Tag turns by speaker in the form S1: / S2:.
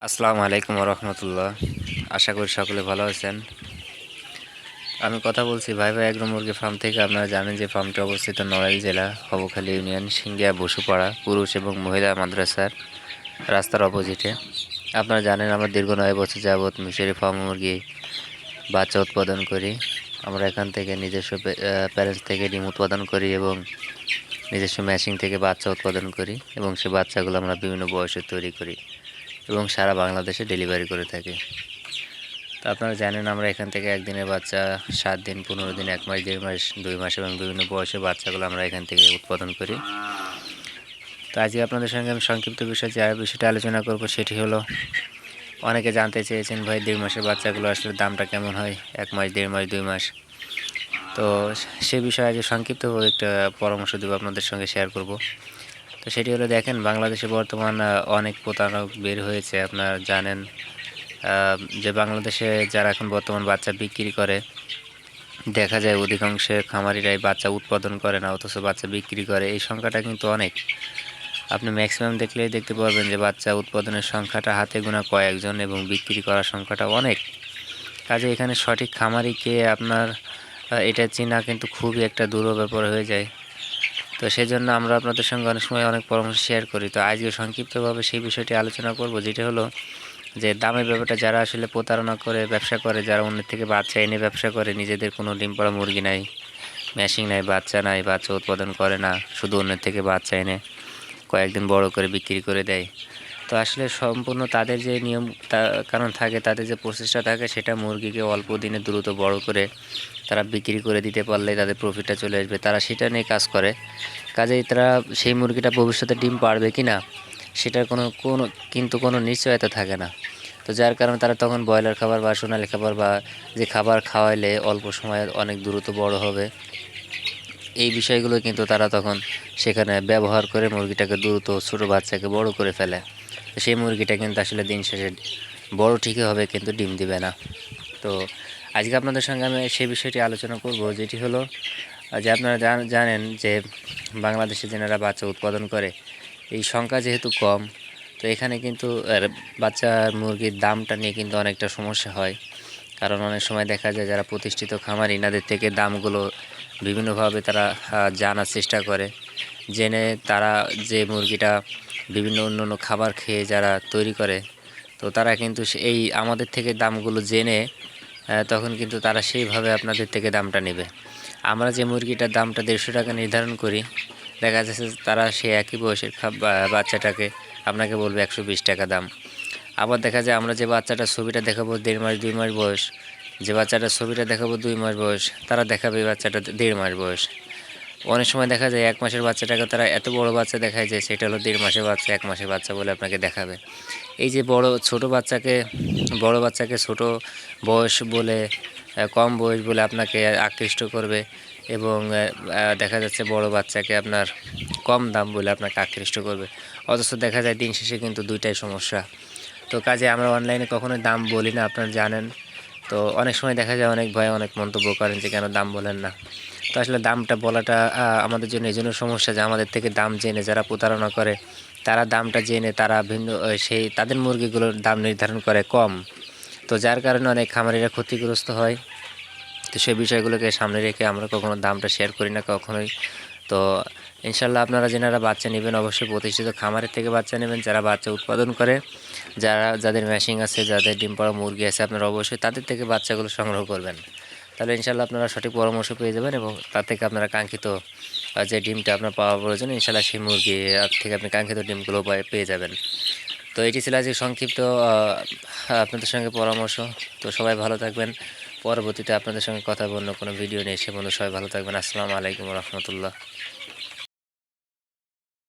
S1: আসসালামু আলাইকুম রহমতুল্লাহ। আশা করি সকলে ভালো আছেন। আমি কথা বলছি ভাই এগ্রো মুরগি ফার্ম থেকে। আপনারা জানেন যে ফার্মটি অবস্থিত নড়াইল জেলা হবখালী ইউনিয়ন সিঙ্গিয়া বসুপাড়া পুরুষ এবং মহিলা মাদ্রাসার রাস্তার অপোজিটে। আপনারা জানেন আমরা দীর্ঘ 9 বছর যাবৎ মিশরি ফার্ম মুরগি বাচ্চা উৎপাদন করি। আমরা এখান থেকে নিজস্ব প্যারেন্টস থেকে ডিম উৎপাদন করি এবং নিজস্ব ম্যাশিং থেকে বাচ্চা উৎপাদন করি এবং সে বাচ্চাগুলো আমরা বিভিন্ন বয়সে তৈরি করি এবং সারা বাংলাদেশে ডেলিভারি করে থাকি। তো আপনারা জানেন আমরা এখান থেকে একদিনের বাচ্চা 7 দিন, 15 দিন, 1 মাস, 1.5 মাস, 2 মাস এবং বিভিন্ন বয়সের বাচ্চাগুলো আমরা এখান থেকে উৎপাদন করি। তো আজকে আপনাদের সঙ্গে আমি সংক্ষিপ্ত যে বিষয়টা আলোচনা করব সেটি হলো, অনেকে জানতে চেয়েছেন ভাই 1.5 মাসের বাচ্চাগুলো আসলে দামটা কেমন হয়, 1 মাস, 1.5 মাস, 2 মাস। তো সে বিষয়ে আজকে সংক্ষিপ্তভাবে একটা পরামর্শ দেবো, আপনাদের সঙ্গে শেয়ার করব। তো সেটি হলো, দেখেন বাংলাদেশে বর্তমান অনেক প্রতারক বের হয়েছে। আপনারা জানেন যে বাংলাদেশে যারা এখন বর্তমান বাচ্চা বিক্রি করে, দেখা যায় অধিকাংশ খামারিরাই বাচ্চা উৎপাদন করে না, অথচ বাচ্চা বিক্রি করে। এই সংখ্যাটা কিন্তু অনেক। আপনি ম্যাক্সিমাম দেখলেই দেখতে পারবেন যে বাচ্চা উৎপাদনের সংখ্যাটা হাতে গোনা কয়েকজন এবং বিক্রি করার সংখ্যাটা অনেক। কাজে এখানে সঠিক খামারিকে আপনার এটা চেনা কিন্তু খুবই একটা দুরূহ ব্যাপার হয়ে যায়। তো সেজন্য আমরা আপনাদের সঙ্গে অনেক সময় অনেক পরামর্শ শেয়ার করি। তো আজকে সংক্ষিপ্তভাবে সেই বিষয়টি আলোচনা করব, যেটা হলো যে দামের ব্যাপারটা। যারা আসলে প্রতারণা করে ব্যবসা করে, যারা অন্যের থেকে বাচ্চা এনে ব্যবসা করে, নিজেদের কোনো ডিম পাড়া মুরগি নাই, ম্যাশিং নাই, বাচ্চা নাই, বাচ্চা উৎপাদন করে না, শুধু অন্যের থেকে বাচ্চা এনে কয়েকদিন বড় করে বিক্রি করে দেয়। তো আসলে সম্পূর্ণ তাদের যে নিয়ম কারণ থাকে, তাদের যে প্রসেসটা থাকে, সেটা মুরগিকে অল্প দিনে দ্রুত বড় করে তারা বিক্রি করে দিতে পারলে তাদের প্রফিটটা চলে আসবে, তারা সেটা নিয়ে কাজ করে। কাজেই তারা সেই মুরগিটা ভবিষ্যতে ডিম পাড়বে কি না সেটার কোনো নিশ্চয়তা থাকে না। তো যার কারণে তারা তখন ব্রয়লার খাবার বা সোনালি খাবার বা যে খাবার খাওয়াইলে অল্প সময়ে অনেক দ্রুত বড় হবে, এই বিষয়গুলো কিন্তু তারা তখন সেখানে ব্যবহার করে মুরগিটাকে দ্রুত ছোটো বাচ্চাকে বড় করে ফেলে। তো সেই মুরগিটা কিন্তু আসলে দিন শেষে বড় ঠিকই হবে, কিন্তু ডিম দিবে না। তো আজকে আপনাদের সঙ্গে আমি সেই বিষয়টি আলোচনা করব, যেটি হলো যে আপনারা জানেন যে বাংলাদেশে যেনারা বাচ্চা উৎপাদন করে, এই সংখ্যা যেহেতু কম, তো এখানে কিন্তু বাচ্চা মুরগির দামটা নিয়ে কিন্তু অনেকটা সমস্যা হয়। কারণ অনেক সময় দেখা যায় যারা প্রতিষ্ঠিত খামারি, এনাদের থেকে দামগুলো বিভিন্নভাবে তারা জানার চেষ্টা করে, জেনে তারা যে মুরগিটা বিভিন্ন অন্য খাবার খেয়ে যারা তৈরি করে, তো তারা কিন্তু এই আমাদের থেকে দামগুলো জেনে তখন কিন্তু তারা সেইভাবে আপনাদের থেকে দামটা নেবে। আমরা যে মুরগিটার দামটা 150 টাকা নির্ধারণ করি, দেখা যাচ্ছে তারা সেই একই বয়সের বাচ্চাটাকে আপনাকে বলবে 120 টাকা দাম। আবার দেখা যায় আমরা যে বাচ্চাটার ছবিটা দেখাবো 1.5 মাস 2 মাস বয়স, যে বাচ্চাটার ছবিটা দেখাবো 2 মাস বয়স, তারা দেখাবে এই বাচ্চাটা 1.5 মাস বয়স। অনেক সময় দেখা যায় 1 মাসের বাচ্চাটাকে তারা এত বড় বাচ্চা দেখায় যে সেটা হলো 1.5 মাসের বাচ্চা, 1 মাসের বাচ্চা বলে আপনাকে দেখাবে। এই যে ছোট বাচ্চাকে ছোট বয়স বলে, কম বয়স বলে আপনাকে আকৃষ্ট করবে এবং দেখা যাচ্ছে বড় বাচ্চাকে আপনার কম দাম বলে আপনাকে আকৃষ্ট করবে। অথচ দেখা যায় দিন শেষে কিন্তু দুইটাই সমস্যা। তো কাজে আমরা অনলাইনে কখনোই দাম বলি না, আপনারা জানেন। তো অনেক সময় দেখা যায় অনেক ভাই অনেক মন্তব্য করেন যে কেন দাম বলেন না। তো আসলে দামটা বলাটা আমাদের জন্য এই জন্য সমস্যা যে আমাদের থেকে দাম জেনে যারা প্রতারণা করে, তারা দামটা জেনে তারা ভিন্ন সেই তাদের মুরগিগুলোর দাম নির্ধারণ করে কম। তো যার কারণে অনেক খামারিরা ক্ষতিগ্রস্ত হয়। তো সেই বিষয়গুলোকে সামনে রেখে আমরা কখনো দামটা শেয়ার করি না কখনোই। তো ইনশাল্লাহ আপনারা যেনারা বাচ্চা নেবেন অবশ্যই প্রতিষ্ঠিত খামারের থেকে বাচ্চা নেবেন, যারা বাচ্চা উৎপাদন করে, যাদের ম্যাশিং আছে, যাদের ডিম পাড়া মুরগি আছে, আপনারা অবশ্যই তাদের থেকে বাচ্চাগুলো সংগ্রহ করবেন। তাহলে ইনশাল্লাহ আপনারা সঠিক পরামর্শ পেয়ে যাবেন এবং তার থেকে আপনারা কাঙ্ক্ষিত যে ডিমটা আপনার পাওয়া প্রয়োজন, ইনশাল্লাহ সেই মুরগি থেকে আপনি কাঙ্ক্ষিত ডিমগুলো পেয়ে যাবেন। তো এটি ছিল আজকে সংক্ষিপ্ত আপনাদের সঙ্গে পরামর্শ। তো সবাই ভালো থাকবেন। পরবর্তীতে আপনাদের সঙ্গে কথা বলবো কোনো ভিডিও নিয়ে, সে বন্ধু সবাই ভালো থাকবেন। আসসালামু আলাইকুম রহমতুল্লাহ।